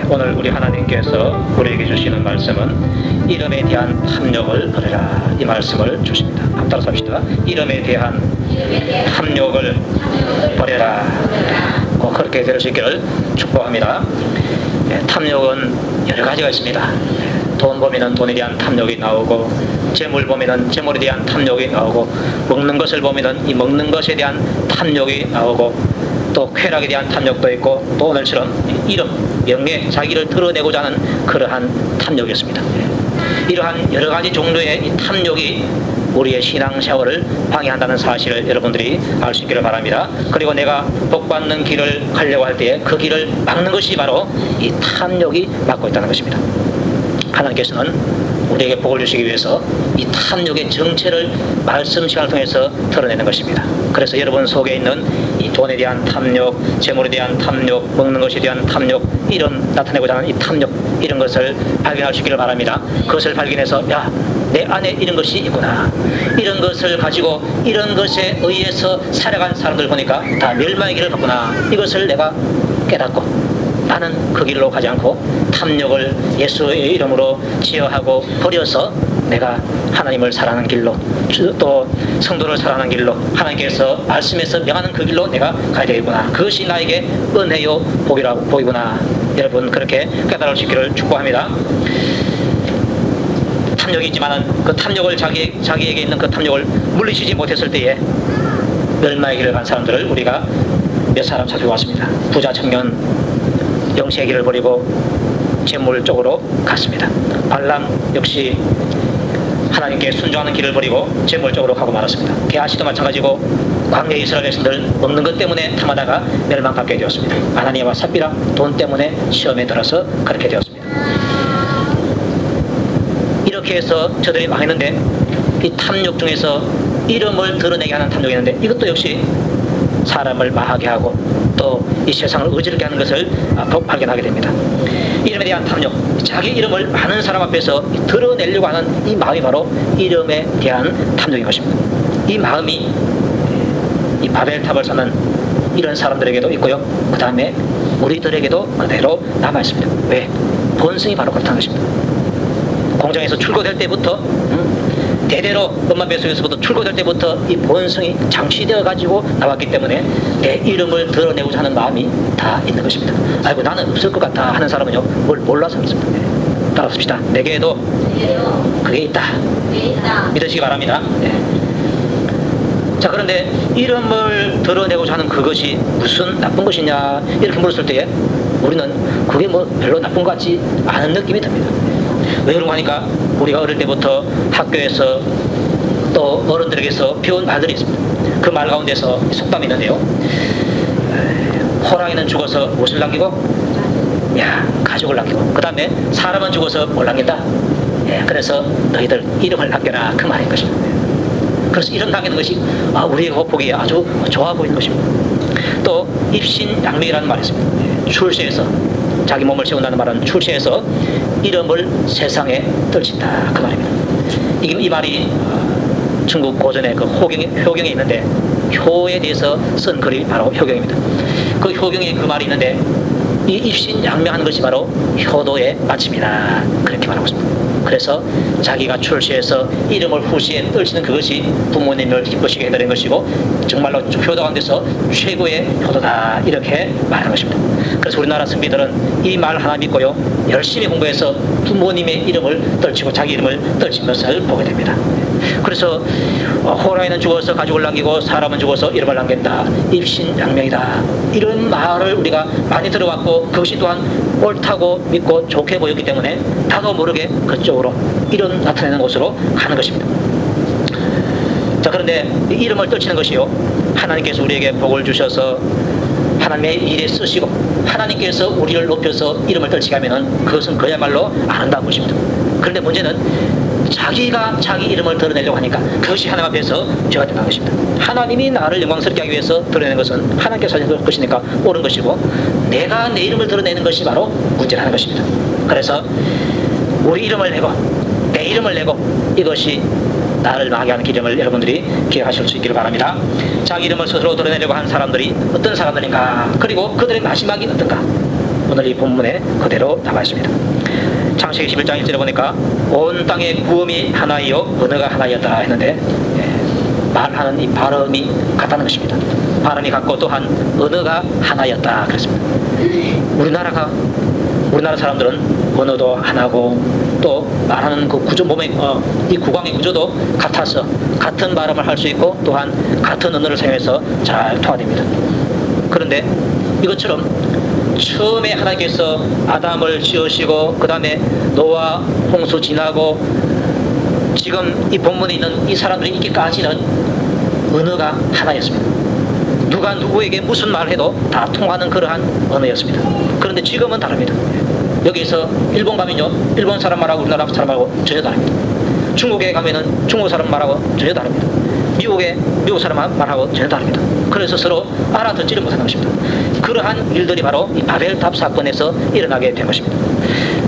오늘 우리 하나님께서 우리에게 주시는 말씀은 이름에 대한 탐욕을 버려라, 이 말씀을 주십니다. 한번 따라서 합시다. 이름에 대한 탐욕을 버려라. 꼭 그렇게 될 수 있기를 축복합니다. 탐욕은 여러 가지가 있습니다. 돈 보면은 돈에 대한 탐욕이 나오고, 재물 보면은 재물에 대한 탐욕이 나오고, 먹는 것을 보면은 이 먹는 것에 대한 탐욕이 나오고, 또 쾌락에 대한 탐욕도 있고, 또 오늘처럼 이름, 명예, 자기를 드러내고자 하는 그러한 탐욕이었습니다. 이러한 여러 가지 종류의 이 탐욕이 우리의 신앙 생활을 방해한다는 사실을 여러분들이 알 수 있기를 바랍니다. 그리고 내가 복받는 길을 가려고 할 때에 그 길을 막는 것이 바로 이 탐욕이 막고 있다는 것입니다. 하나님께서는 우리에게 복을 주시기 위해서 이 탐욕의 정체를 말씀 시간을 통해서 드러내는 것입니다. 그래서 여러분 속에 있는 이 돈에 대한 탐욕, 재물에 대한 탐욕, 먹는 것에 대한 탐욕, 이런 나타내고자 하는 이 탐욕, 이런 것을 발견할 수 있기를 바랍니다. 그것을 발견해서 내 안에 이런 것이 있구나, 이런 것을 가지고 이런 것에 의해서 살아간 사람들 보니까 다 멸망의 길을 갔구나, 이것을 내가 깨닫고 나는 그 길로 가지 않고 탐욕을 예수의 이름으로 제어하고 버려서 내가 하나님을 사랑하는 길로, 또 성도를 사랑하는 길로, 하나님께서 말씀에서 명하는 그 길로 내가 가야 되겠구나, 그것이 나에게 은혜요 복이라고 보이구나. 여러분 그렇게 깨달을 수 있기를 축복합니다. 탐욕이 있지만은 그 탐욕을 자기에게 있는 그 탐욕을 물리치지 못했을 때에 멸망의 길을 간 사람들을 우리가 몇 사람 살펴봤습니다. 부자 청년 영세의 길을 버리고 재물 쪽으로 갔습니다. 발람 역시 하나님께 순종하는 길을 버리고 재물 쪽으로 가고 말았습니다. 게하시도 마찬가지고 광야의 이스라엘 백성들 먹는 것 때문에 탐하다가 멸망받게 되었습니다. 아나니아와 삽비라 돈 때문에 시험에 들어서 그렇게 되었습니다. 이렇게 해서 저들이 망했는데, 이 탐욕 중에서 이름을 드러내게 하는 탐욕이 있는데, 이것도 역시 사람을 망하게 하고 또 이 세상을 어지럽게 하는 것을 발견하게 됩니다. 이름에 대한 탐욕, 자기 이름을 많은 사람 앞에서 드러내려고 하는 이 마음이 바로 이름에 대한 탐욕인 것입니다. 이 마음이 이 바벨탑을 쌓는 이런 사람들에게도 있고요, 그 다음에 우리들에게도 그대로 남아있습니다. 왜? 본성이 바로 그렇다는 것입니다. 공장에서 출고될 때부터 대대로 엄마 뱃속에서부터 출고될 때부터 이 본성이 장치되어 가지고 나왔기 때문에 내 이름을 드러내고자 하는 마음이 다 있는 것입니다. 아이고 나는 없을 것 같아 하는 사람은요, 뭘 몰라서 그렇습니다. 따라합시다. 내게도 그게 있다. 믿으시기 바랍니다. 네. 자, 그런데 이름을 드러내고자 하는 그것이 무슨 나쁜 것이냐 이렇게 물었을 때에 우리는 그게 뭐 별로 나쁜 것 같지 않은 느낌이 듭니다. 왜 그런가 하니까 우리가 어릴 때부터 학교에서 또 어른들에게서 배운 말들이 있습니다. 그 말 가운데서 속담이 있는데요, 호랑이는 죽어서 무엇을 남기고? 가족을 남기고, 그 다음에 사람은 죽어서 뭘 남긴다? 그래서 너희들 이름을 남겨라, 그 말인 것입니다. 그래서 이름 남기는 것이 우리의 보기에 아주 좋아 보이는 것입니다. 또 입신양명이라는 말이 있습니다. 출세에서 자기 몸을 세운다는 말은 출세해서 이름을 세상에 떨친다, 그 말입니다. 이 말이 중국 고전의 그 효경에 있는데, 효에 대해서 쓴 글이 바로 효경입니다. 그 효경에 그 말이 있는데, 이 입신양명하는 것이 바로 효도의 마침이다, 그렇게 말하고 있습니다. 그래서 자기가 출세해서 이름을 후시에 떨치는 그것이 부모님을 기쁘시게 해드리는 것이고, 정말로 효도 가운데서 최고의 효도다, 이렇게 말하는 것입니다. 그래서 우리나라 선비들은 이 말 하나 믿고요, 열심히 공부해서 부모님의 이름을 떨치고 자기 이름을 떨친 것을 보게 됩니다. 그래서 호랑이는 죽어서 가족을 남기고 사람은 죽어서 이름을 남긴다, 입신양명이다, 이런 말을 우리가 많이 들어왔고, 그것이 또한 옳다고 믿고 좋게 보였기 때문에 나도 모르게 그쪽으로 이름 나타내는 곳으로 가는 것입니다. 자, 그런데 이 이름을 떨치는 것이요, 하나님께서 우리에게 복을 주셔서 하나님의 일에 쓰시고 하나님께서 우리를 높여서 이름을 떨치게 하면은 그것은 그야말로 아름다운 것입니다. 그런데 문제는 자기가 자기 이름을 드러내려고 하니까 그것이 하나님 앞에서 죄가 되는 것입니다. 하나님이 나를 영광스럽게 하기 위해서 드러내는 것은 하나님께서 하신 것이니까 옳은 것이고, 내가 내 이름을 드러내는 것이 바로 문제라는 것입니다. 그래서 우리 이름을 내고 내 이름을 내고, 이것이 나를 망하게 하는 기름을 여러분들이 기억하실 수 있기를 바랍니다. 자기 이름을 스스로 드러내려고 하는 사람들이 어떤 사람들인가, 그리고 그들의 마지막이 어떤가. 오늘 이 본문에 그대로 나와 있습니다. 창세기 11장 1절에 보니까 온 땅의 구음이 하나이요 언어가 하나였다 했는데, 말하는 이 발음이 같다는 것입니다. 발음이 같고 또한 언어가 하나였다 그랬습니다. 우리나라 사람들은 언어도 하나고 또 말하는 그 구조, 몸의 이 구강의 구조도 같아서 같은 발음을 할 수 있고 또한 같은 언어를 사용해서 잘 통화됩니다. 그런데 이것처럼 처음에 하나님께서 아담을 지으시고 그 다음에 노아 홍수 지나고 지금 이 본문에 있는 이 사람들이 있기까지는 언어가 하나였습니다. 누가 누구에게 무슨 말을 해도 다 통하는 그러한 언어였습니다. 그런데 지금은 다릅니다. 여기서 일본 가면요, 일본 사람 말하고 우리나라 사람 말하고 전혀 다릅니다. 중국에 가면은 중국 사람 말하고 전혀 다릅니다. 미국에 미국 사람 말하고 전혀 다릅니다. 그래서 서로 알아듣지를 못하는 것입니다. 그러한 일들이 바로 이 바벨탑 사건에서 일어나게 된 것입니다.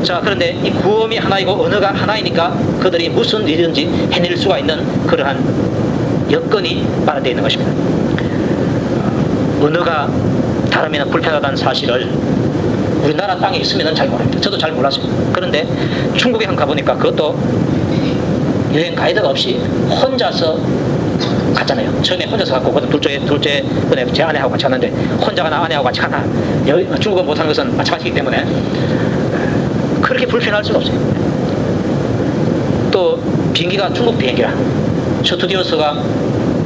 자, 그런데 이 구음이 하나이고 언어가 하나이니까 그들이 무슨 일이든지 해낼 수가 있는 그러한 여건이 마련되어 있는 것입니다. 언어가 다르면 불편하다는 사실을 우리나라 땅에 있으면 잘 모릅니다. 저도 잘 몰랐어요. 그런데 중국에 한 가보니까 그것도 여행 가이드가 없이 혼자서 갔잖아요. 처음에 혼자서 갔고 둘째 제 아내하고 같이 갔는데 혼자 가나 아내하고 같이 가나 중국어 못하는 것은 마찬가지이기 때문에 그렇게 불편할 수가 없어요. 또 비행기가 중국 비행기라 스튜디오스가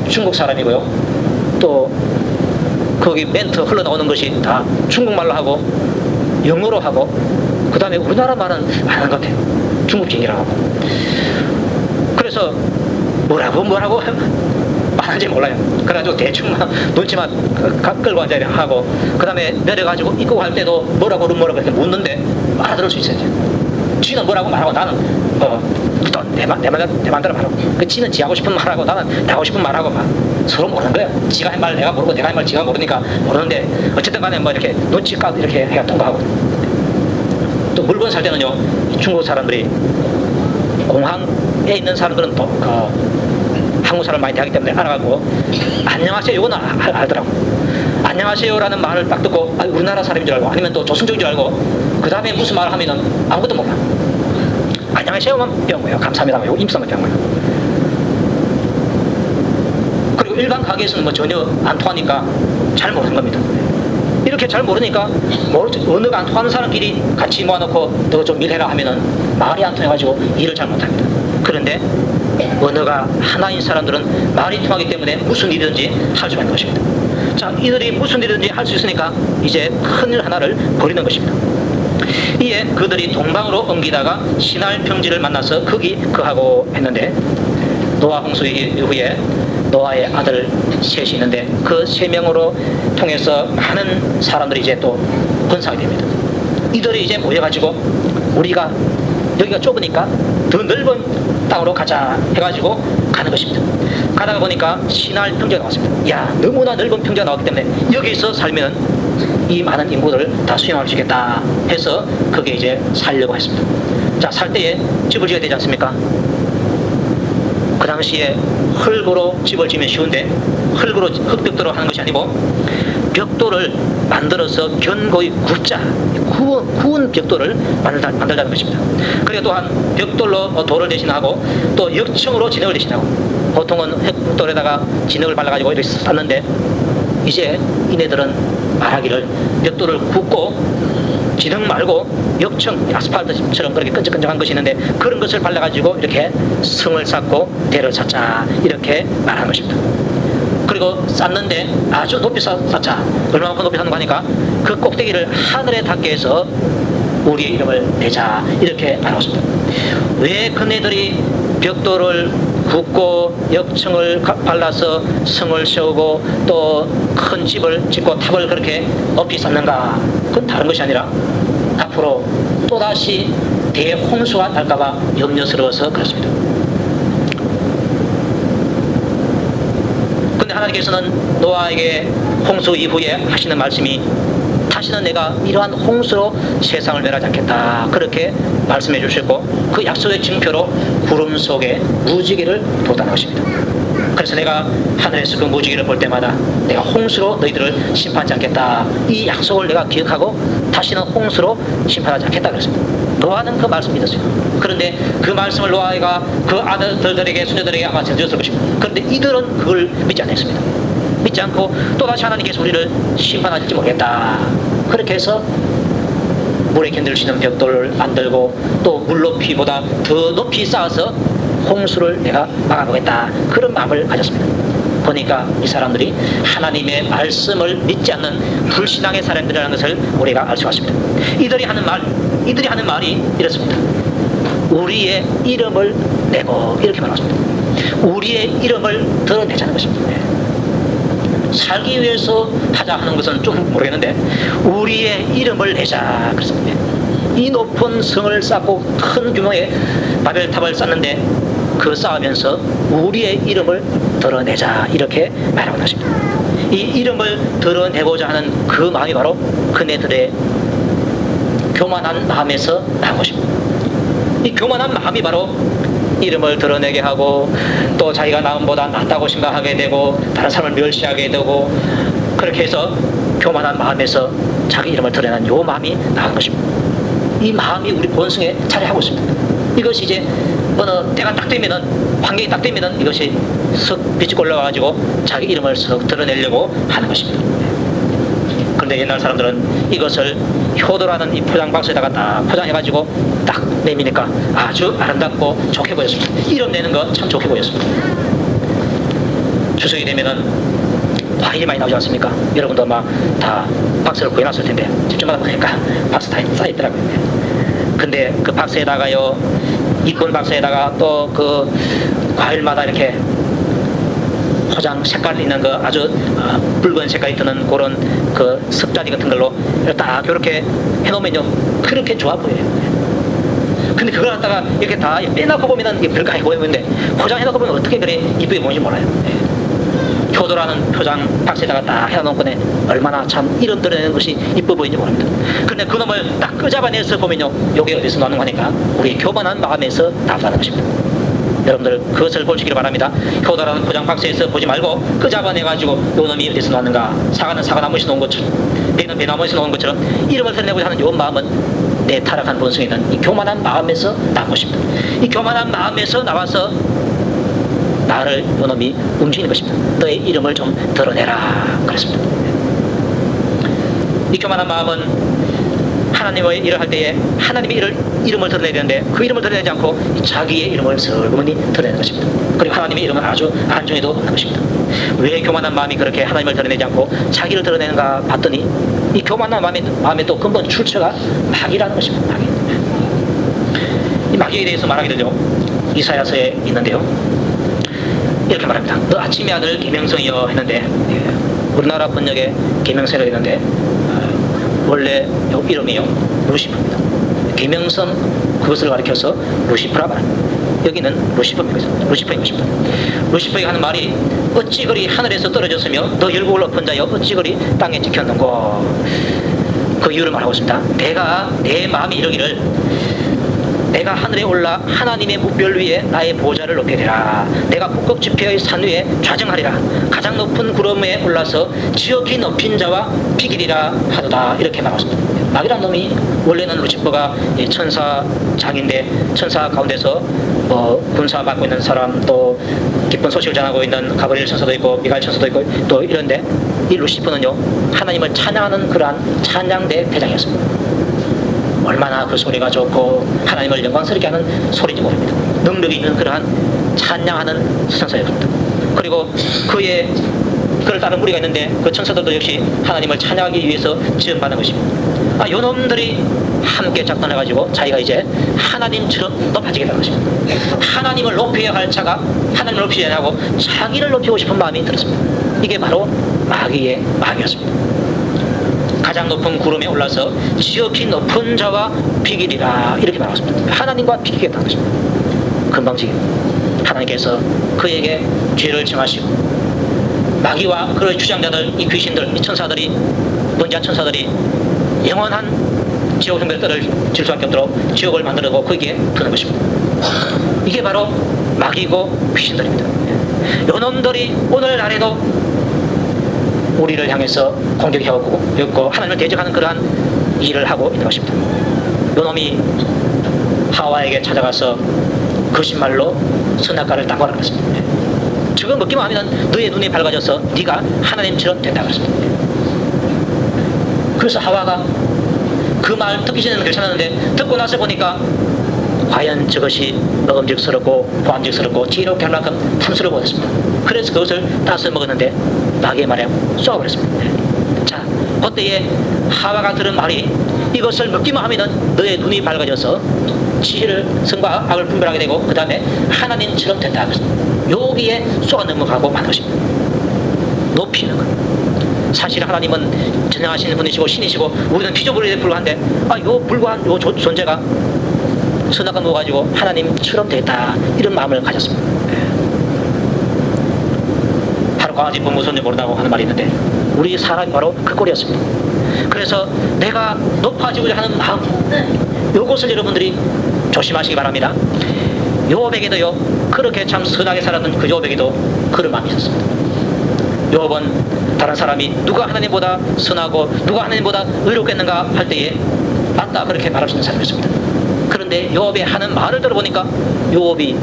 중국 사람이고요. 또 거기 멘트 흘러나오는 것이 다 중국말로 하고 영어로 하고 그 다음에 우리나라 말은 안 하는 것 같아요. 중국 비행기라고 하고. 그래서 뭐라고 말하는지 몰라요. 그래가지고 대충 눈치만 끌고 앉아야 하고 그 다음에 내려가지고 입고 갈 때도 뭐라고 이렇게 묻는데 알아들을 수 있어야지. 지는 뭐라고 말하고 나는 또 내 맘대로 말하고 그 지는 지 하고 싶은 말하고 나는 내 하고 싶은 말하고 막 서로 모르는 거예요. 지가 한 말 내가 모르고 내가 한 말 지가 모르니까 모르는데 어쨌든 간에 뭐 이렇게 눈치 까고 이렇게 해야 통과하고. 또 물건 살 때는요, 중국 사람들이 공항에 있는 사람들은 또 한국 사람 많이 대하기 때문에 알아가고 안녕하세요 이거는 알더라고. 안녕하세요라는 말을 딱 듣고 우리나라 사람인 줄 알고 아니면 또 조선족인 줄 알고 그 다음에 무슨 말을 하면은 아무것도 몰라. 안녕하세요만 배운 거예요. 감사합니다. 이거 임성을 배운 거예요. 그리고 일반 가게에서는 뭐 전혀 안 통하니까 잘 모르는 겁니다. 이렇게 잘 모르니까 언어가 안 통하는 사람끼리 같이 모아놓고 너 좀 일해라 하면은 말이 안 통해가지고 일을 잘 못합니다. 그런데 언어가 하나인 사람들은 말이 통하기 때문에 무슨 일이든지 할 수가 있는 것입니다. 자, 이들이 무슨 일이든지 할 수 있으니까 이제 큰일 하나를 벌이는 것입니다. 이에 그들이 동방으로 옮기다가 시날 평지를 만나서 거기 거하고 했는데 노아 홍수 이후에 노아의 아들 셋이 있는데 그 세 명으로 통해서 많은 사람들이 이제 또 번성이 됩니다. 이들이 이제 모여가지고 우리가 여기가 좁으니까 더 넓은 땅으로 가자 해가지고 가는 것입니다. 가다가 보니까 시날 평지가 나왔습니다. 야, 너무나 넓은 평지가 나왔기 때문에 여기서 살면 이 많은 인구를 다 수용할 수 있겠다 해서 거기에 이제 살려고 했습니다. 자, 살 때에 집을 지어야 되지 않습니까? 그 당시에 흙으로 집을 지으면 쉬운데 흙으로 흙벽돌로 하는 것이 아니고 벽돌을 만들어서 견고히 구운 벽돌을 만들자는 것입니다. 그리고 또한 벽돌로 돌을 대신하고 또 역청으로 진흙을 대신하고 보통은 흙돌에다가 진흙을 발라가지고 이렇게 쌓는데 이제 이네들은 말하기를 벽돌을 굽고 진흙 말고 역청, 아스팔트처럼 그렇게 끈적끈적한 것이 있는데 그런 것을 발라가지고 이렇게 성을 쌓고 대를 쌓자 이렇게 말하는 것입니다. 그리고 쌓는데 아주 높이 쌓자. 얼마만큼 높이 쌓는 거 하니까 그 꼭대기를 하늘에 닿게 해서 우리의 이름을 대자 이렇게 말하습니다. 왜 그네들이 벽돌을 굽고 역청을 발라서 성을 세우고 또 큰 집을 짓고 탑을 그렇게 높이 쌓는가? 그건 다른 것이 아니라 앞으로 또다시 대홍수가 날까봐 염려스러워서 그렇습니다. 근데 하나님께서는 노아에게 홍수 이후에 하시는 말씀이 다시는 내가 이러한 홍수로 세상을 멸하지 않겠다 그렇게 말씀해 주셨고 그 약속의 증표로 구름 속에 무지개를 뒀다는 것입니다. 그래서 내가 하늘에서 그 무지개를 볼 때마다 내가 홍수로 너희들을 심판하지 않겠다 이 약속을 내가 기억하고 다시는 홍수로 심판하지 않겠다 그랬습니다. 노아는 그 말씀 믿었어요. 그런데 그 말씀을 노아가 그 아들들에게 손자들에게 아마 전해줬을 것입니다. 그런데 이들은 그걸 믿지 않았습니다. 믿지 않고 또다시 하나님께서 우리를 심판하실지 모르겠다. 그렇게 해서 물에 견딜 수 있는 벽돌을 만들고 또 물 높이보다 더 높이 쌓아서 홍수를 내가 막아보겠다. 그런 마음을 가졌습니다. 보니까 이 사람들이 하나님의 말씀을 믿지 않는 불신앙의 사람들이라는 것을 우리가 알 수 있습니다. 이들이 하는 말이 이렇습니다. 우리의 이름을 내고 이렇게 말합니다. 우리의 이름을 드러내자는 것입니다. 살기 위해서 하자 하는 것은 좀 모르겠는데 우리의 이름을 내자 그렇습니다. 이 높은 성을 쌓고 큰 규모의 바벨탑을 쌓는데 그 쌓으면서 우리의 이름을 드러내자 이렇게 말하고 있습니다. 이 이름을 드러내고자 하는 그 마음이 바로 그네들의 교만한 마음에서 나온 것입니다. 이 교만한 마음이 바로 이름을 드러내게 하고 또 자기가 남보다 낫다고 생각하게 되고 다른 사람을 멸시하게 되고 그렇게 해서 교만한 마음에서 자기 이름을 드러내는 요 마음이 나온 것입니다. 이 마음이 우리 본성에 자리하고 있습니다. 이것이 이제 어느 때가 딱 되면은 환경이 딱 되면은 이것이 석 빛이 올라와가지고 자기 이름을 석 드러내려고 하는 것입니다. 그런데 옛날 사람들은 이것을 효도라는 이 포장 박스에다가 딱 포장해가지고 딱 내미니까 아주 아름답고 좋게 보였습니다. 이름 내는 거 참 좋게 보였습니다. 추석이 되면은 과일이 많이 나오지 않습니까? 여러분도 아마 다 박스를 구해놨을 텐데 집집마다 보니까 박스 다 쌓여있더라고요. 근데 그 박스에다가요, 이쁜 박스에다가 또 그 과일마다 이렇게 포장 색깔 있는 거 아주 붉은 색깔이 드는 그런 그 습자리 같은 걸로 딱 이렇게 해놓으면요 그렇게 좋아 보여요. 근데 그걸 갖다가 이렇게 다 빼놓고 보면은 별거 아니고 보이는데 포장해놓고 보면 어떻게 그래 이쁘게 보이는지 몰라요. 효도라는 표장 박스에다가 딱 해놓고네 얼마나 참 이름 드러내는 것이 이뻐 보이는지 모릅니다. 그런데 그놈을 딱 끄잡아내서 보면요 요게 어디서 나오는 거니까 우리 교만한 마음에서 나타나는 것입니다. 여러분들 그것을 보시기를 바랍니다. 효도라는 포장 박스에서 보지 말고 끄잡아내가지고 요 놈이 어디서 나왔는가, 사과는 사과나무에서 나온 것처럼 배는 배나무에서 나온 것처럼 이름을 드러내고자 하는 요 마음은 내 타락한 본성에 있는 이 교만한 마음에서 나온 것입니다. 이 교만한 마음에서 나와서 나를 요 놈이 움직이는 것입니다. 너의 이름을 좀 드러내라 그랬습니다. 이 교만한 마음은 하나님의 일을 할 때에 하나님의 이름을 드러내야 되는데 그 이름을 드러내지 않고 자기의 이름을 슬그머니 드러내는 것입니다. 그리고 하나님의 이름은 아주 안중에도 없는 것입니다. 왜 교만한 마음이 그렇게 하나님을 드러내지 않고 자기를 드러내는가 봤더니 이 교만한 마음의 또 근본 출처가 마귀라는 것입니다. 마귀. 이 마귀에 대해서 말하게 되죠. 이사야서에 있는데요. 이렇게 말합니다. 너 아침의 아들 계명성이여 했는데 우리나라 번역에 계명성이라고 했는데 원래 이름이요 루시퍼입니다. 계명성 그것을 가리켜서 루시퍼라 말합니다. 여기는 루시퍼입니다. 루시퍼인 것입니다. 루시퍼가 하는 말이 어찌 그리 하늘에서 떨어졌으며 너 열국을 엎은 자여 어찌 그리 땅에 찍혔는고 그 이유를 말하고 있습니다. 내가 내 마음이 이르기를 내가 하늘에 올라 하나님의 무별 위에 나의 보좌를 높게 되라. 내가 북극 지폐의 산 위에 좌정하리라. 가장 높은 구름에 올라서 지극히 높인 자와 비기리라 하도다. 이렇게 말했습니다. 마귀란 놈이 원래는 루시퍼가 천사장인데 천사 가운데서 군사 맡고 있는 사람 또 기쁜 소식을 전하고 있는 가브리엘 천사도 있고 미가엘 천사도 있고 또 이런데 이 루시퍼는요 하나님을 찬양하는 그러한 찬양대 대장이었습니다. 얼마나 그 소리가 좋고 하나님을 영광스럽게 하는 소리인지 모릅니다. 능력이 있는 그러한 찬양하는 천사였습니다. 그리고 그를 따른 무리가 있는데 그 천사들도 역시 하나님을 찬양하기 위해서 지원받는 것입니다. 요놈들이 함께 작동해가지고 자기가 이제 하나님처럼 높아지게 되는 것입니다. 하나님을 높여야 할 자가 하나님을 높이지 않고 자기를 높이고 싶은 마음이 들었습니다. 이게 바로 마귀의 마귀였습니다. 가장 높은 구름에 올라서 지극히 높은 자와 비기리라 이렇게 말했습니다. 하나님과 비기겠다는 것입니다. 금방지기 하나님께서 그에게 죄를 정하시고 마귀와 그의 주장자들 이 귀신들 이 천사들이 번지한 천사들이 영원한 지옥 형벌들을 질 수밖에 없도록 지옥을 만들고 거기에 두는 것입니다. 이게 바로 마귀고 귀신들입니다. 요놈들이 오늘날에도 우리를 향해서 공격해오고 하나님을 대적하는 그러한 일을 하고 있는 것입니다. 요놈이 하와에게 찾아가서 거짓말로 선악과를 따먹으라 그랬습니다. 저거 먹기만 하면 너의 눈이 밝아져서 네가 하나님처럼 된다고 그랬습니다. 그래서 하와가 그 말 듣기 전에는 괜찮았는데 듣고 나서 보니까 과연 저것이 먹음직스럽고 보암직스럽고 지혜롭게 할 만큼 탐스러워 보였습니다. 그래서 그것을 따서 먹었는데 마귀의 말에 쏘아버렸습니다. 자, 그때에 하와가 들은 말이 이것을 먹기만 하면 너의 눈이 밝아져서 지혜를 선과 악을 분별하게 되고 그 다음에 하나님처럼 된다. 여기에 쏘아 넘어가고 마는 것입니다. 높이는 것. 사실 하나님은 전능하신 분이시고 신이시고 우리는 피조물에 불과한데 요 불과한 요 존재가 선악과 먹어가지고 하나님처럼 되겠다 이런 마음을 가졌습니다. 바로 강아지 본무선지 모른다고 하는 말이 있는데 우리 사람이 바로 그 꼴이었습니다. 그래서 내가 높아지고자 하는 마음 요것을 여러분들이 조심하시기 바랍니다. 요업에게도요 그렇게 참 선하게 살았던 그 요업에게도 그런 마음이 있었습니다. 요업은 다른 사람이 누가 하나님보다 선하고 누가 하나님보다 의롭겠는가 할 때에 맞다 그렇게 말할 수 있는 사람이었습니다. 그런데 요업이 하는 말을 들어보니까 요업이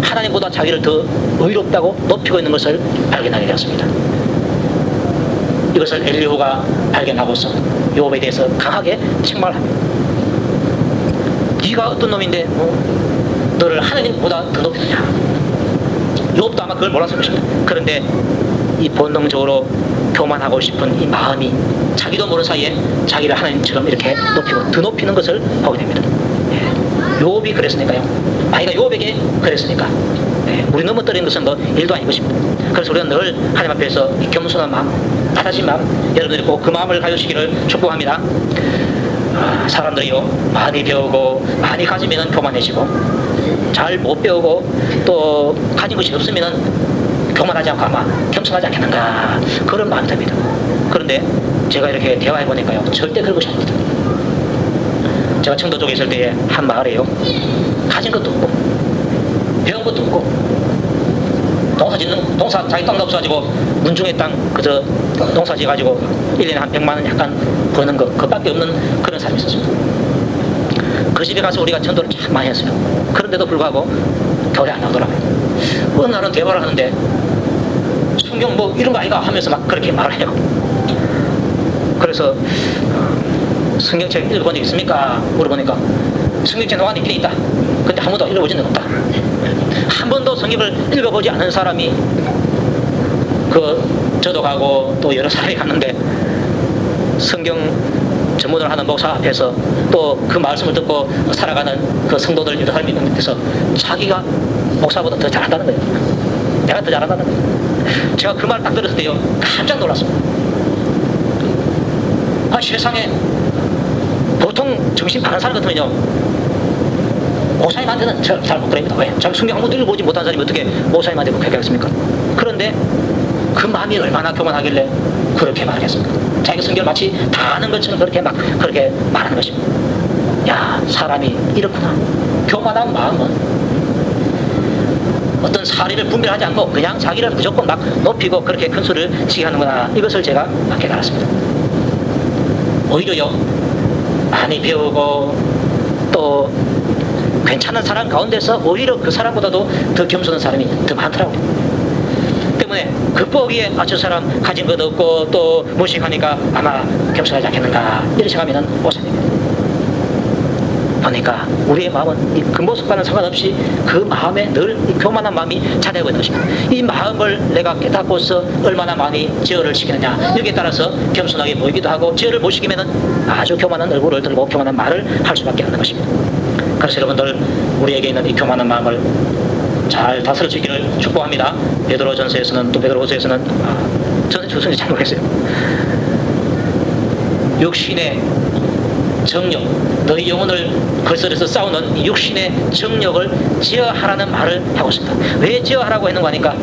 하나님보다 자기를 더 의롭다고 높이고 있는 것을 발견하게 되었습니다. 이것을 엘리후가 발견하고서 요업에 대해서 강하게 책망합니다. 네가 어떤 놈인데 너를 하나님보다 더 높이느냐. 요업도 아마 그걸 몰랐을 것입니다. 그런데 이 본능적으로 교만하고 싶은 이 마음이 자기도 모르는 사이에 자기를 하나님처럼 이렇게 높이고 더 높이는 것을 보게 됩니다. 요업이 그랬으니까요. 마귀가 요업에게 그랬으니까 우리 넘어뜨리는 것은 뭐 일도 아닌 것입니다. 그래서 우리는 늘 하나님 앞에서 이 겸손한 마음, 낮아진 마음 여러분들이 꼭 그 마음을 가지시기를 축복합니다. 사람들이요 많이 배우고 많이 가지면 교만해지고 잘 못 배우고 또 가진 것이 없으면 교만하지 않고 아마 겸손하지 않겠는가 그런 마음이 듭니다. 그런데 제가 이렇게 대화해 보니까요 절대 그런 것이 아닙니다. 제가 청도 쪽에 있을 때에 한 마을에요 가진 것도 없고 배운 것도 없고 농사 자기 땅도 없어가지고 문중의 땅 그저 농사 지어가지고 1년에 한 100만 원 약간 버는 거 그밖에 없는 그런 사람이 있었습니다. 그 집에 가서 우리가 전도를 참 많이 했어요. 그런데도 불구하고 교회 안 나오더라고요. 어느 날은 대화를 하는데 성경 뭐 이런 거 아이가 하면서 막 그렇게 말을 해요. 그래서 성경책 읽어본 적 있습니까? 물어보니까 성경책 노안이 있긴 있다. 근데 한 번도 읽어보지는 없다. 한 번도 성경을 읽어보지 않은 사람이 저도 가고 또 여러 사람이 갔는데 성경 전문을 하는 목사 앞에서 또 그 말씀을 듣고 살아가는 그 성도들 여러 사람이 있는 데서 자기가 목사보다 더 잘한다는 거예요. 내가 더 잘한다는 거예요. 제가 그 말 딱 들었을 때요 깜짝 놀랐습니다. 세상에 보통 정신 바른 사람 같으면요 목사님한테는 잘 못 그럽니다. 왜? 자기 성경 한 번도 읽어보지 못한 사람이 어떻게 목사님한테 그렇게 하겠습니까? 그런데 그 마음이 얼마나 교만하길래 그렇게 말하겠습니까? 자기 성경을 마치 다 아는 것처럼 그렇게 말하는 것입니다. 야, 사람이 이렇구나. 교만한 마음은 어떤 사리를 분별하지 않고 그냥 자기를 무조건 막 높이고 그렇게 큰 소리를 치게 하는구나. 이것을 제가 깨달았습니다. 오히려요 많이 배우고 또 괜찮은 사람 가운데서 오히려 그 사람보다도 더 겸손한 사람이 더 많더라고요. 때문에 겉보기에 저 사람 가진 것 없고 또 무식하니까 아마 겸손하지 않겠는가 이렇게 생각하면 오산입니다. 보니까 우리의 마음은 이 근모습과는 상관없이 그 마음에 늘 이 교만한 마음이 자리하고 있는 것입니다. 이 마음을 내가 깨닫고서 얼마나 많이 제어를 시키느냐 여기에 따라서 겸손하게 보이기도 하고 제어를 못 시키면 아주 교만한 얼굴을 들고 교만한 말을 할 수밖에 없는 것입니다. 그래서 여러분들 우리에게 있는 이 교만한 마음을 잘 다스릴 수 있기를 축복합니다. 베드로전서에서는 또 베드로후서에서는 저는 주선지 잘 모르겠어요. 육신의 정욕, 너희 영혼을 걸설해서 싸우는 육신의 정욕을 제어하라는 말을 하고 있습니다. 왜 제어하라고 했는 거 아니까?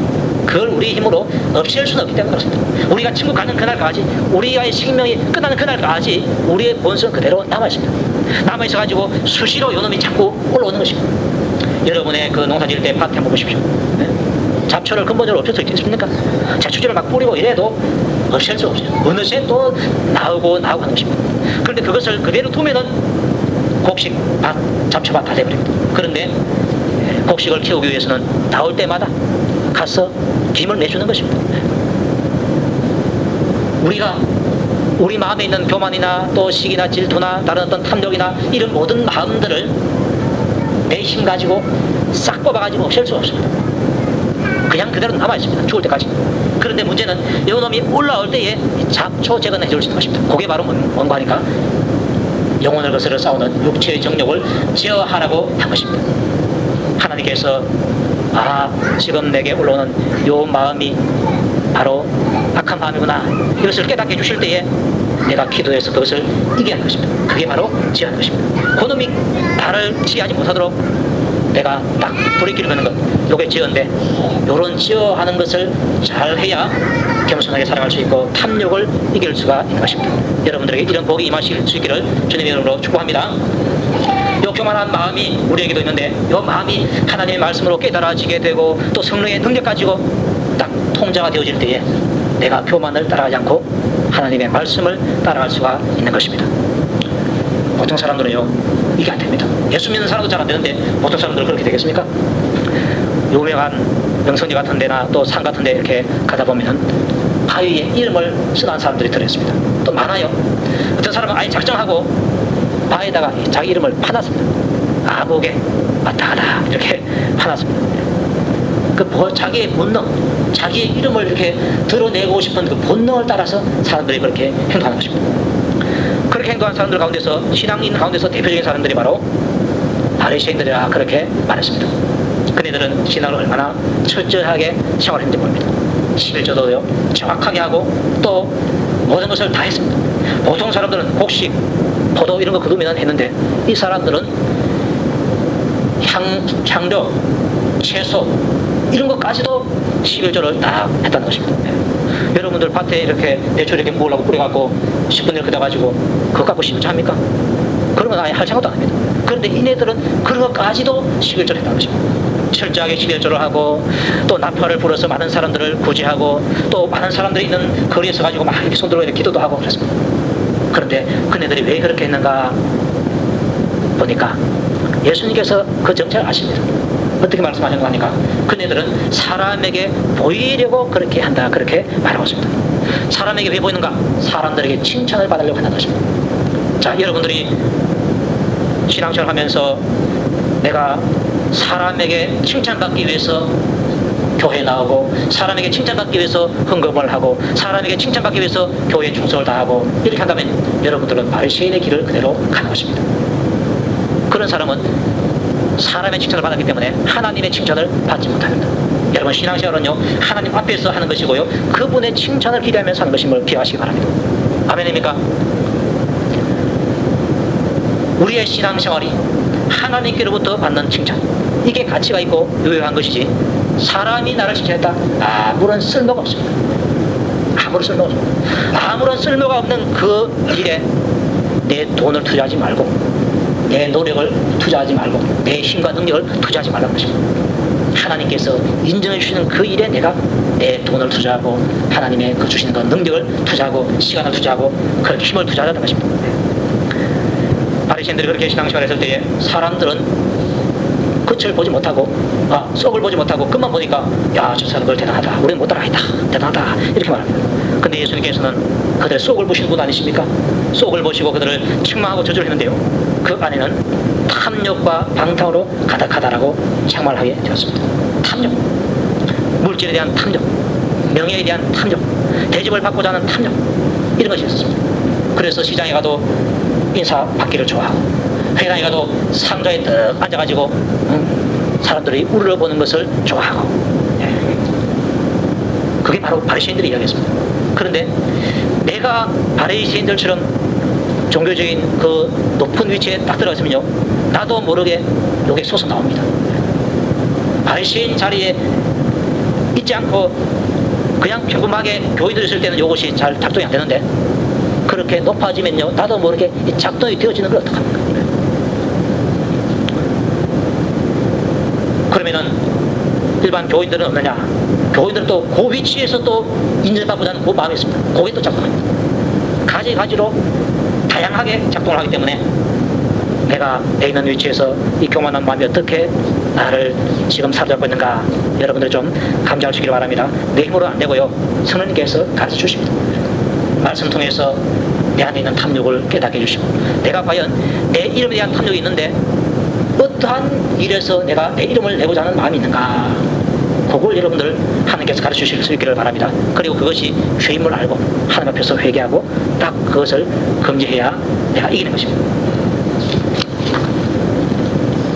그걸 우리 힘으로 없앨 수는 없기 때문에 그렇습니다. 우리가 천국 가는 그날까지 우리의 생명이 끝나는 그날까지 우리의 본성은 그대로 남아있습니다. 남아있어가지고 수시로 요놈이 자꾸 올라오는 것입니다. 여러분의 그 농사 지을 때 밭 한번 보십시오. 네? 잡초를 근본적으로 없앨 수 있겠습니까? 제초제를 막 뿌리고 이래도 없앨 수 없어요. 어느새 또 나오고 하는 것입니다. 그런데 그것을 그대로 두면은 곡식, 밭, 잡초밭 다 돼버립니다. 그런데 곡식을 키우기 위해서는 나올 때마다 가서 김을 내주는 것입니다. 우리가 우리 마음에 있는 교만이나 또 시기나 질투나 다른 어떤 탐욕이나 이런 모든 마음들을 내 힘 가지고 싹 뽑아가지고 없앨 수 없습니다. 그냥 그대로 남아있습니다. 죽을 때까지. 그런데 문제는 이놈이 올라올 때에 잡초 제거해 줄 수 있는 것입니다. 그게 바로 뭔가 하니까 영혼을 거스려 싸우는 육체의 정욕을 제어하라고 한 것입니다. 하나님께서 지금 내게 올라오는 요 마음이 바로 악한 마음이구나, 이것을 깨닫게 해주실 때에 내가 기도해서 그것을 이기게 하는 것입니다. 그게 바로 지하는 것입니다. 그놈이 나를 지하지 못하도록 내가 딱 불이끼를 거는 것, 요게 지어인데, 요런 지어하는 것을 잘 해야 겸손하게 살아갈 수 있고 탐욕을 이길 수가 있는 것입니다. 여러분들에게 이런 복이 임하실 수 있기를 주님의 이름으로 축복합니다. 요 교만한 마음이 우리에게도 있는데, 요 마음이 하나님의 말씀으로 깨달아지게 되고 또 성령의 능력 가지고 딱 통자가 되어질 때에 내가 교만을 따라가지 않고 하나님의 말씀을 따라갈 수가 있는 것입니다. 보통 사람들은요, 이게 안 됩니다. 예수 믿는 사람도 잘 안 되는데 보통 사람들은 그렇게 되겠습니까? 유명한 명성지 같은 데나 또 산 같은 데 이렇게 가다 보면 바위에 이름을 써놓은 사람들이 들어있습니다. 또 많아요. 어떤 사람은 아예 작정하고 바위에다가 자기 이름을 파놨습니다. 아무개 마타하다 이렇게 파놨습니다. 자기의 본능, 자기의 이름을 이렇게 드러내고 싶은 그 본능을 따라서 사람들이 그렇게 행동하는 것입니다. 그렇게 행동하는 사람들 가운데서, 신앙인 가운데서 대표적인 사람들이 바로 바리새인들이라 그렇게 말했습니다. 그네들은 신앙을 얼마나 철저하게 생활했는지 모릅니다. 11조도요 정확하게 하고 또 모든 것을 다 했습니다. 보통 사람들은 곡식, 포도 이런 거 거두면 했는데, 이 사람들은 향료, 채소 이런 것까지도 11조를 딱 했다는 것입니다. 여러분들 밭에 이렇게 배추 이렇게 구우려고 뿌려갖고 10분을 걷어가지고 그거 갖고 11조 합니까? 그런 건 아예 할 생각도 안 합니다. 그런데 이네들은 그런 것까지도 11조를 했다는 것입니다. 철저하게 11조를 하고 또 나팔을 불어서 많은 사람들을 구제하고 또 많은 사람들이 있는 거리에서 가지고 막 이렇게 손들고 이렇게 기도도 하고 그랬습니다. 그런데 그네들이 왜 그렇게 했는가 보니까 예수님께서 그 정체를 아십니다. 어떻게 말씀하셨는가 하니까 그네들은 사람에게 보이려고 그렇게 한다, 그렇게 말하고 있습니다. 사람에게 왜 보이는가? 사람들에게 칭찬을 받으려고 한다는 것입니다. 자, 여러분들이 신앙생활 하면서 내가 사람에게 칭찬받기 위해서 교회에 나오고, 사람에게 칭찬받기 위해서 헌금을 하고, 사람에게 칭찬받기 위해서 교회에 충성을 다하고 이렇게 한다면 여러분들은 바리새인의 길을 그대로 가는 것입니다. 그런 사람은 사람의 칭찬을 받았기 때문에 하나님의 칭찬을 받지 못합니다. 여러분, 신앙생활은요 하나님 앞에서 하는 것이고요, 그분의 칭찬을 기대하면서 하는 것임을 기억하시기 바랍니다. 아멘입니까? 우리의 신앙생활이 하나님께로부터 받는 칭찬, 이게 가치가 있고 유효한 것이지, 사람이 나를 칭찬했다, 아무런 쓸모가 없습니다. 아무런 쓸모가 없습니다. 아무런 쓸모가 없는 그 일에 내 돈을 투자하지 말고, 내 노력을 투자하지 말고, 내 힘과 능력을 투자하지 말라는 것입니다. 하나님께서 인정해 주시는 그 일에 내가 내 돈을 투자하고 하나님의 그 주시는 그 능력을 투자하고 시간을 투자하고 그렇게 힘을 투자하자는 것입니다. 바리새인들이 그렇게 신앙생활을 했을 때에 사람들은 끝을 보지 못하고 속을 보지 못하고 끝만 보니까 야, 저 사람들 대단하다, 우리는 못 따라가겠다, 대단하다 이렇게 말합니다. 근데 예수님께서는 그들의 속을 보시는 분 아니십니까? 속을 보시고 그들을 책망하고 저주를 했는데요, 그 안에는 탐욕과 방탕으로 가득하다라고 책망하게 되었습니다. 탐욕, 물질에 대한 탐욕, 명예에 대한 탐욕, 대접을 받고자 하는 탐욕, 이런 것이 있었습니다. 그래서 시장에 가도 인사받기를 좋아하고, 회관에 가도 상자에 떡 앉아가지고 사람들이 우러러보는 것을 좋아하고, 그게 바로 바리새인들의 이야기였습니다. 그런데 내가 바리새인들처럼 종교적인 그 높은 위치에 딱 들어갔으면요, 나도 모르게 요게 솟아 나옵니다. 바리새인 자리에 있지 않고 그냥 평범하게 교인들이 있을 때는 요것이 잘 작동이 안 되는데, 그렇게 높아지면요 나도 모르게 작동이 되어지는 걸 어떡합니까? 그러면은 일반 교인들은 없느냐? 교인들은 또 그 위치에서 또 인정받고자는 그 마음이 있습니다. 그게 또 작동합니다. 가지가지로 다양하게 작동을 하기 때문에 내가 내 있는 위치에서 이 교만한 마음이 어떻게 나를 지금 사로잡고 있는가, 여러분들 좀 감지할 수 있기를 바랍니다. 내 힘으로 안 되고요, 성령님께서 가르쳐 주십니다. 말씀 통해서 내 안에 있는 탐욕을 깨닫게 해주시고, 내가 과연 내 이름에 대한 탐욕이 있는데 어떠한 일에서 내가 내 이름을 내고자 하는 마음이 있는가, 그걸 여러분들 하나님께서 가르쳐 주실 수 있기를 바랍니다. 그리고 그것이 죄임을 알고 하나님 앞에서 회개하고 딱 그것을 금지해야 내가 이기는 것입니다.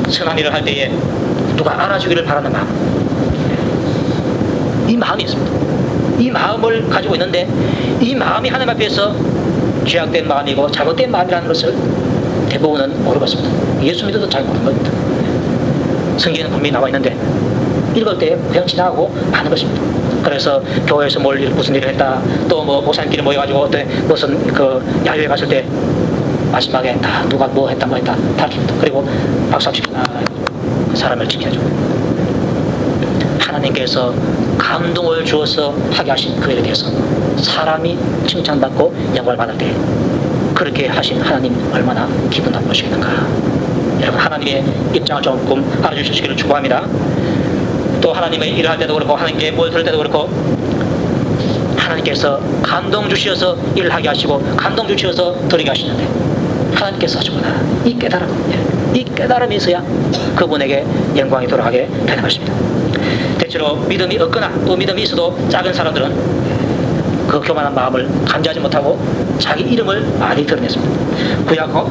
선한 일을 할 때에 누가 알아주기를 바라는 마음, 이 마음이 있습니다. 이 마음을 가지고 있는데 이 마음이 하나님 앞에서 죄악된 마음이고 잘못된 마음이라는 것을 대부분은 모르고 있습니다. 예수 믿어도 잘 모르는 겁니다. 성경에는 분명히 나와 있는데 읽을 때 그냥 지나가고 마는 것입니다. 그래서 교회에서 무슨 일을 했다, 또 뭐 목사님끼리 모여가지고 어떤 무슨 그 야유회 갔을 때 마지막에 다 누가 뭐 했다 다 줍니다. 그리고 박수합시고 그 사람을 지켜줘. 하나님께서 감동을 주어서 하게 하신 그 일에 대해서 사람이 칭찬받고 영광을 받을 때 그렇게 하신 하나님 얼마나 기분 나쁘시겠는가. 여러분, 하나님의 입장을 조금 알아주시기를 축복합니다. 또 하나님의 일을 할 때도 그렇고 하나님께 뭘 들을 때도 그렇고 하나님께서 감동 주시어서 일을 하게 하시고 감동 주시어서 드리게 하시는데 하나님께서 하시구나, 이 깨달음이 있어야 그분에게 영광이 돌아가게 되는 것입니다. 대체로 믿음이 없거나 또 믿음이 있어도 작은 사람들은 그 교만한 마음을 감지하지 못하고 자기 이름을 많이 드러냈습니다.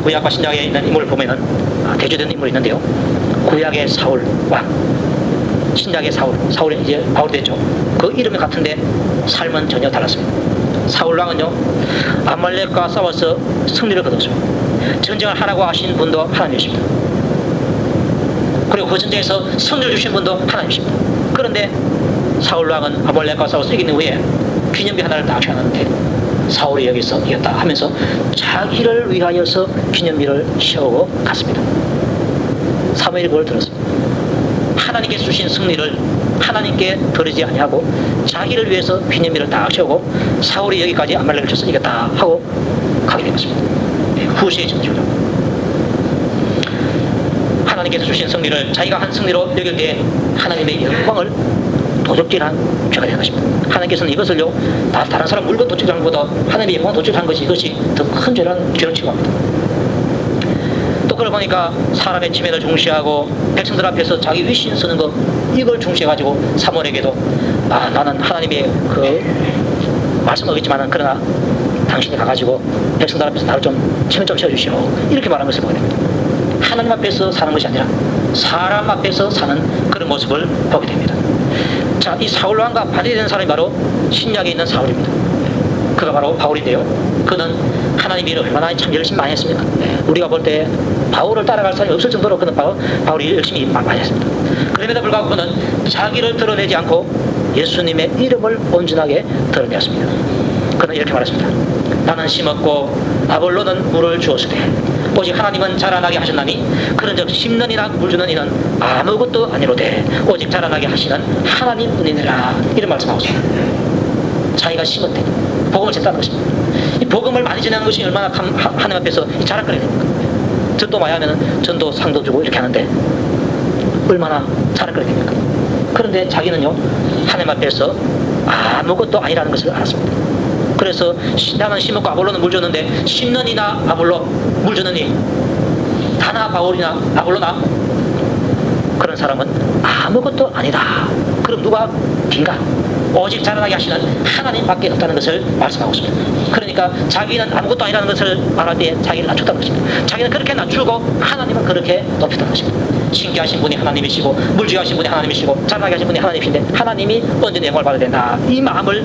구약과 신약에 있는 인물을 보면은 대조되는 인물이 있는데요, 구약의 사울 왕, 신약의 사울이 이제 바울이 됐죠. 그 이름이 같은데 삶은 전혀 달랐습니다. 사울 왕은요, 아말렉과 싸워서 승리를 거뒀습니다. 전쟁을 하라고 하신 분도 하나님이십니다. 그리고 그 전쟁에서 승리를 주신 분도 하나님이십니다. 그런데 사울 왕은 아말렉과 싸워서 이긴 후에 기념비 하나를 딱 세워놨는데 사울이 여기서 이겼다 하면서 자기를 위하여서 기념비를 세우고 갔습니다. 사무엘이 그걸 들었습니다. 하나님께 주신 승리를 하나님께 드리지 아니하고 자기를 위해서 기념비를 딱 세우고 사울이 여기까지 아말렉을 쳐서 이겼다 하고 가게 된 것입니다. 후세의 전투죠. 하나님께서 주신 승리를 자기가 한 승리로 여길 때 하나님의 영광을 도적질한 죄가 되는 것입니다. 하나님께서는 이것을요, 다른 사람 물건 도적질하는 것보다 하나님의 영광을 도적질하는 것이 이것이 더 큰 죄라는 죄로 취급합니다. 또 그걸 보니까 사람의 지면을 중시하고 백성들 앞에서 자기 위신 쓰는 것, 이걸 중시해가지고 사무엘에게도 나는 하나님의 그 말씀 어겼지만은 그러나 당신이 가가지고 백성들 앞에서 나를 좀 체면 좀 세워주시오, 이렇게 말하는 것을 보게 됩니다. 하나님 앞에서 사는 것이 아니라 사람 앞에서 사는 그런 모습을 보게 됩니다. 자, 이 사울왕과 반대되는 사람이 바로 신약에 있는 사울입니다. 그가 바로 바울인데요, 그는 하나님의 일을 얼마나 참 열심히 많이 했습니까? 우리가 볼 때 바울을 따라갈 사람이 없을 정도로 그는 바울이 열심히 많이 했습니다. 그럼에도 불구하고 그는 자기를 드러내지 않고 예수님의 이름을 온전하게 드러내었습니다. 그는 이렇게 말했습니다. 나는 심었고 아볼로는 물을 주었으되 오직 하나님은 자라나게 하셨나니 그런즉 심는 이나 물 주는 이는 아무것도 아니로되 오직 자라나게 하시는 하나님뿐이니라, 이런 말씀하고 있습니다. 자기가 심었대, 복음을 전다는 것입니다. 이 복음을 많이 전하는 것이 얼마나 하나님 앞에서 자랑거리가 됩니까? 전도 많이 하면 전도 상도 주고 이렇게 하는데 얼마나 자랑거리가 됩니까? 그런데 자기는요, 하나님 앞에서 아무것도 아니라는 것을 알았습니다. 그래서 나는 심었고 아볼로는 물 줬는데 심는 이나 아볼로 물 주는 이 다나 바울이나 아볼로나 그런 사람은 아무것도 아니다. 그럼 누가 딘가? 오직 자라나게 하시는 하나님밖에 없다는 것을 말씀하고 있습니다. 그러니까 자기는 아무것도 아니라는 것을 말할 때 자기를 낮췄다는 것입니다. 자기는 그렇게 낮추고 하나님은 그렇게 높였다는 것입니다. 신기하신 분이 하나님이시고 물주하신 분이 하나님이시고 자라나게 하신 분이 하나님이신데 하나님이 언제 영광을 받아야 된다, 이 마음을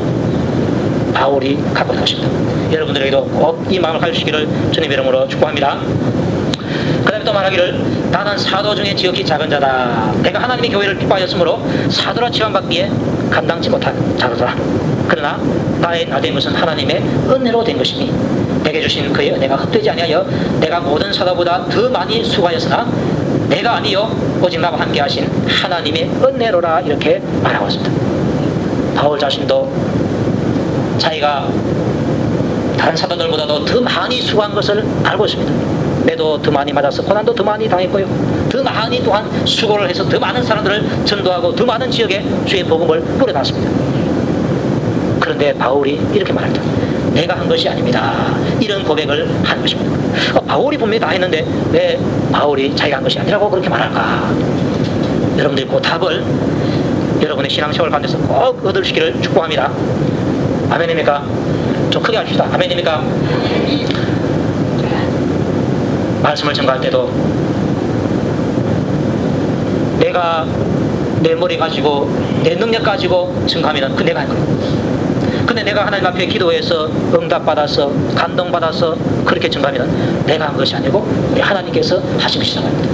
바울이 갖고 있는 것입니다. 여러분들에게도 꼭 이 마음을 가지시기를 주님의 이름으로 축복합니다. 그 다음에 또 말하기를 나는 사도 중에 지극히 작은 자다. 내가 하나님의 교회를 기뻐하였으므로 사도라 취함받기에 감당치 못한 자로다. 그러나 나의 나된 것은 하나님의 은혜로 된 것이니 내게 주신 그의 은혜가 헛되지 아니하여 내가 모든 사도보다 더 많이 수고하였으나 내가 아니요 오직 나와 함께 하신 하나님의 은혜로라 이렇게 말하고 있습니다. 바울 자신도 자기가 다른 사도들보다도 더 많이 수고한 것을 알고 있습니다. 매도 더 많이 맞아서 고난도 더 많이 당했고요. 더 많이 또한 수고를 해서 더 많은 사람들을 전도하고 더 많은 지역에 주의 복음을 뿌려놨습니다. 그런데 바울이 이렇게 말합니다. 내가 한 것이 아닙니다. 이런 고백을 한 것입니다. 바울이 분명히 다 했는데 왜 바울이 자기가 한 것이 아니라고 그렇게 말할까? 여러분들이 그 답을 여러분의 신앙생활 가운데서 꼭 얻으시기를 축복합니다. 아멘입니까? 좀 크게 합시다. 아멘입니까? 말씀을 전가할 때도 내가 내 머리 가지고 내 능력 가지고 증가하면 그 내가 한 거예요. 근데 내가 하나님 앞에 기도해서 응답받아서 감동받아서 그렇게 증가하면 내가 한 것이 아니고 우리 하나님께서 하신 것이라고 합니다.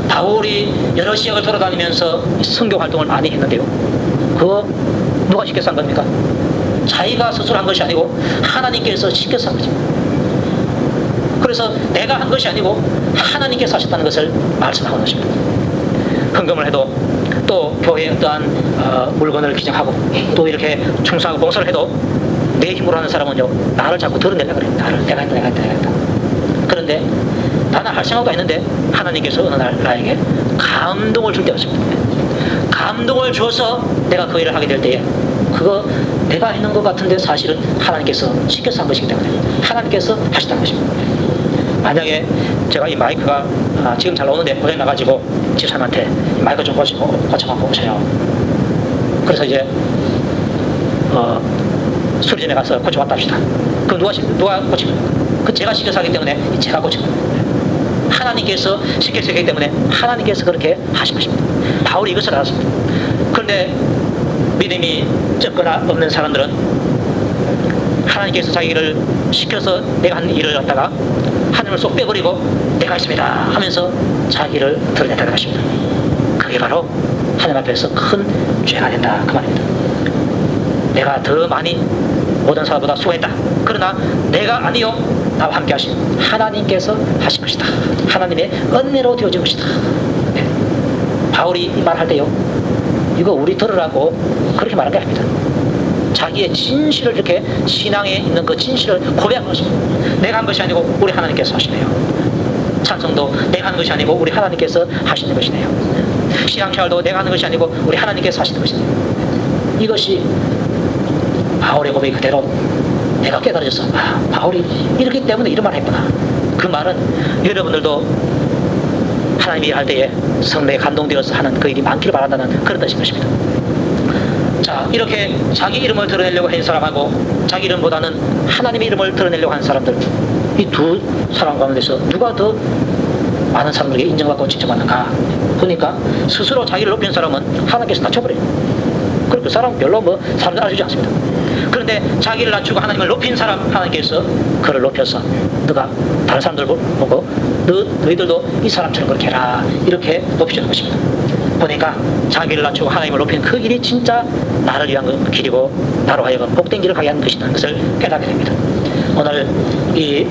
바울이 여러 지역을 돌아다니면서 선교 활동을 많이 했는데요. 그거 누가 시켜서 한 겁니까? 자기가 스스로 한 것이 아니고 하나님께서 시켜서 한 거죠. 그래서 내가 한 것이 아니고 하나님께서 하셨다는 것을 말씀하고 있습니다. 헌금을 해도 또 교회에 어떠한 물건을 기증하고 또 이렇게 충성하고 봉사를 해도 내 힘으로 하는 사람은요 나를 자꾸 드러내려고 그래요. 나를 내가 했다. 그런데 나는 할 생각도 했는데 하나님께서 어느 날 나에게 감동을 줄 때가 있습니다. 감동을 줘서 내가 그 일을 하게 될 때에 그거 내가 했는 것 같은데 사실은 하나님께서 시켜서 한 것이기 때문에 하나님께서 하셨다는 것입니다. 만약에 제가 이 마이크가 지금 잘 나오는데 고장 나가지고 집사님한테 마이크 좀 고쳐갖고 오세요. 그래서 이제 수리점에 가서 고쳐왔다 합시다. 그럼 누가 고칩니까? 그 제가 시켜서 하기 때문에 제가 고칩니다. 하나님께서 시켜서 하기 때문에 하나님께서 그렇게 하신 것입니다. 바울이 이것을 알았습니다. 그런데 믿음이 적거나 없는 사람들은 하나님께서 자기를 시켜서 내가 한 일을 갖다가 하나님을 쏙 빼버리고 내가 했습니다 하면서 자기를 드러낸다는 것입니다. 그게 바로 하나님 앞에서 큰 죄가 된다 그 말입니다. 내가 더 많이 모든 사람보다 수고했다. 그러나 내가 아니요 나와 함께 하신 하나님께서 하신 것이다. 하나님의 은혜로 되어진 것이다. 네. 바울이 이 말할 때요 이거 우리 들으라고 그렇게 말한 게 아닙니다. 자기의 진실을 이렇게 신앙에 있는 그 진실을 고백한 것입니다. 내가 한 것이 아니고 우리 하나님께서 하시네요. 찬송도 내가 하는 것이 아니고 우리 하나님께서 하시는 것이네요. 신앙생활도 내가 하는 것이 아니고 우리 하나님께서 하시는 것이네요. 이것이 바울의 고백 그대로 내가 깨달아져서 바울이 이렇기 때문에 이런 말을 했구나. 그 말은 여러분들도 하나님이 할 때에 성령에 감동되어서 하는 그 일이 많기를 바란다는 그런 뜻인 것입니다. 자, 이렇게 자기 이름을 드러내려고 하는 사람하고 자기 이름보다는 하나님의 이름을 드러내려고 하는 사람들, 이 두 사람 가운데서 누가 더 많은 사람들에게 인정받고 칭찬받는가 보니까 스스로 자기를 높인 사람은 하나님께서 낮춰버려요. 그리고 그 사람은 별로 사람들 알아주지 않습니다. 그런데 자기를 낮추고 하나님을 높인 사람 하나님께서 그를 높여서 너가 다른 사람들 보고 너희들도 이 사람처럼 그렇게 해라 이렇게 높여주는 것입니다. 보니까 자기를 낮추고 하나님을 높이는 그 일이 진짜 나를 위한 길이고 나로 하여금 복된 길을 가게 하는 것이라는 것을 깨닫게 됩니다. 오늘 이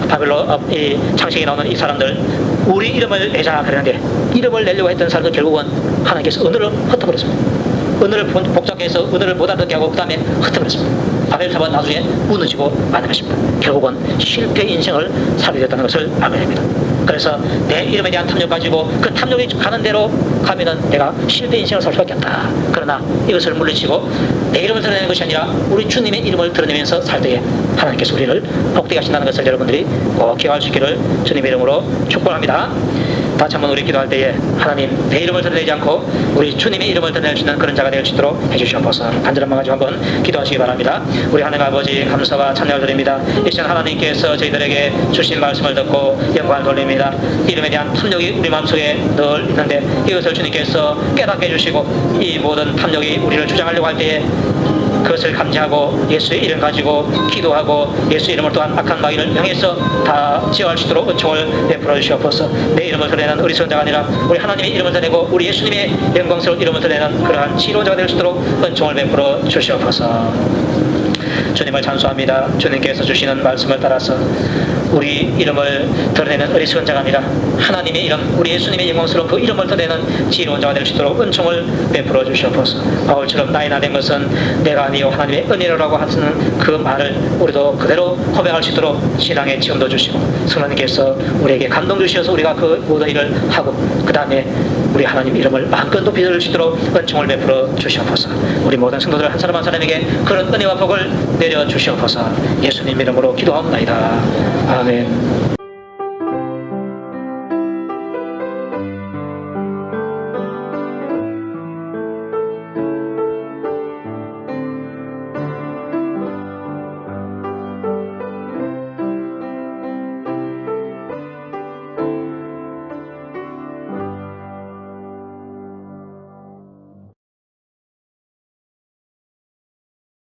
이 창세기에 나오는 이 사람들 우리 이름을 내자 그러는데 이름을 내려고 했던 사람들 결국은 하나님께서 은혜를 흩어버렸습니다. 은혜를 복잡해서 은혜를 못 알아듣게 하고 그 다음에 흩어버렸습니다. 바벨탑은 나중에 무너지고 마는 것입니다. 결국은 실패 인생을 살게 됐다는 것을 알게 됩니다. 그래서 내 이름에 대한 탐욕 가지고 그 탐욕이 가는 대로 가면은 내가 실패 인생을 살 수밖에 없다. 그러나 이것을 물리치고 내 이름을 드러내는 것이 아니라 우리 주님의 이름을 드러내면서 살 때에 하나님께서 우리를 복되게 하신다는 것을 여러분들이 꼭 기억할 수 있기를 주님의 이름으로 축복합니다. 다시 한번 우리 기도할 때에 하나님 내 이름을 드러내지 않고 우리 주님의 이름을 드러낼 수 있는 그런 자가 될 수 있도록 해주시옵소서. 간절한 마음 가지고 한번 기도하시기 바랍니다. 우리 하나님 아버지 감사와 찬양을 드립니다. 이 시간 하나님께서 저희들에게 주신 말씀을 듣고 영광을 돌립니다. 이름에 대한 탐욕이 우리 마음속에 늘 있는데 이것을 주님께서 깨닫게 해주시고 이 모든 탐욕이 우리를 주장하려고 할 때에 그것을 감지하고 예수의 이름 가지고 기도하고 예수의 이름을 또한 악한 마귀를 명해서 다 제어할 수 있도록 은총을 베풀어 주시옵소서. 내 이름을 드러내는 어리석은 자가 아니라 우리 하나님의 이름을 드러내고 우리 예수님의 영광스러운 이름을 드러내는 그러한 지혜로운 자가 될 수 있도록 은총을 베풀어 주시옵소서. 주님을 찬송합니다. 주님께서 주시는 말씀을 따라서 우리 이름을 드러내는 어리석은 자가 아니라 하나님의 이름, 우리 예수님의 영광스러운 그 이름을 드러내는 지혜로운 자가 될 수 있도록 은총을 베풀어 주시옵소서. 바울처럼 나의 나 된 것은 내가 아니요 하나님의 은혜로라고 하시는 그 말을 우리도 그대로 고백할 수 있도록 신앙의 지원도 주시고, 성령님께서 우리에게 감동 주셔서 우리가 그 모든 일을 하고, 그 다음에 우리 하나님 이름을 마음껏 높이 들을 수 있도록 은총을 베풀어 주시옵소서. 우리 모든 성도들 한 사람 한 사람에게 그런 은혜와 복을 내려 주시옵소서. 예수님 이름으로 기도하옵나이다. 아멘.